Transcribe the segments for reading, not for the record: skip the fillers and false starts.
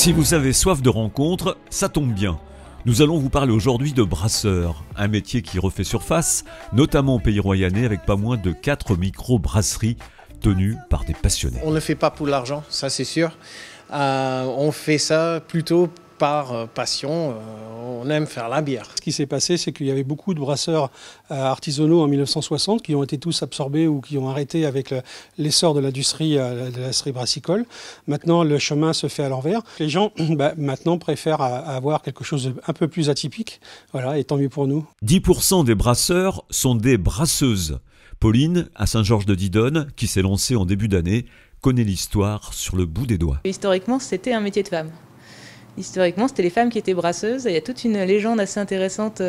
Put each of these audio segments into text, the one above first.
Si vous avez soif de rencontres, ça tombe bien. Nous allons vous parler aujourd'hui de brasseur, un métier qui refait surface, notamment au Pays Royannais avec pas moins de 4 micro-brasseries tenues par des passionnés. On ne le fait pas pour l'argent, ça c'est sûr. On fait ça plutôt par passion, on aime faire la bière. Ce qui s'est passé, c'est qu'il y avait beaucoup de brasseurs artisanaux en 1960 qui ont été tous absorbés ou qui ont arrêté avec l'essor de l'industrie brassicole. Maintenant, le chemin se fait à l'envers. Les gens, maintenant, préfèrent avoir quelque chose d'un peu plus atypique. Voilà, et tant mieux pour nous. 10% des brasseurs sont des brasseuses. Pauline, à Saint-Georges-de-Didonne, qui s'est lancée en début d'année, connaît l'histoire sur le bout des doigts. Historiquement, c'était un métier de femme. Historiquement, c'était les femmes qui étaient brasseuses. Il y a toute une légende assez intéressante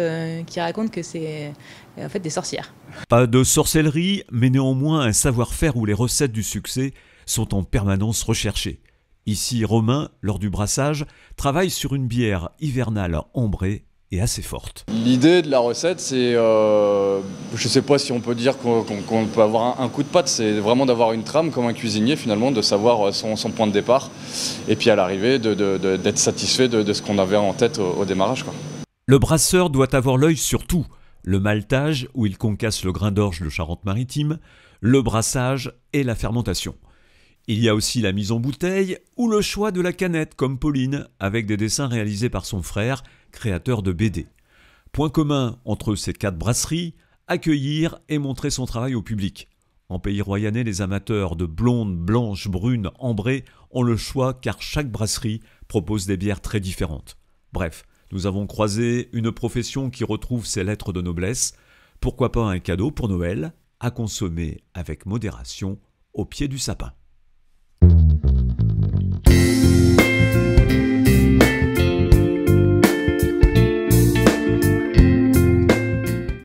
qui raconte que c'est en fait des sorcières. Pas de sorcellerie, mais néanmoins un savoir-faire où les recettes du succès sont en permanence recherchées. Ici, Romain, lors du brassage, travaille sur une bière hivernale ambrée et assez forte. L'idée de la recette, c'est, je ne sais pas si on peut dire qu'on peut avoir un coup de patte, c'est vraiment d'avoir une trame comme un cuisinier finalement, de savoir son point de départ et puis à l'arrivée d'être satisfait de ce qu'on avait en tête au démarrage, quoi. Le brasseur doit avoir l'œil sur tout, le maltage où il concasse le grain d'orge de Charente-Maritime, le brassage et la fermentation. Il y a aussi la mise en bouteille ou le choix de la canette comme Pauline avec des dessins réalisés par son frère, créateur de BD. Point commun entre ces 4 brasseries, accueillir et montrer son travail au public. En Pays Royannais, les amateurs de blondes, blanches, brunes, ambrées ont le choix car chaque brasserie propose des bières très différentes. Bref, nous avons croisé une profession qui retrouve ses lettres de noblesse. Pourquoi pas un cadeau pour Noël, à consommer avec modération au pied du sapin.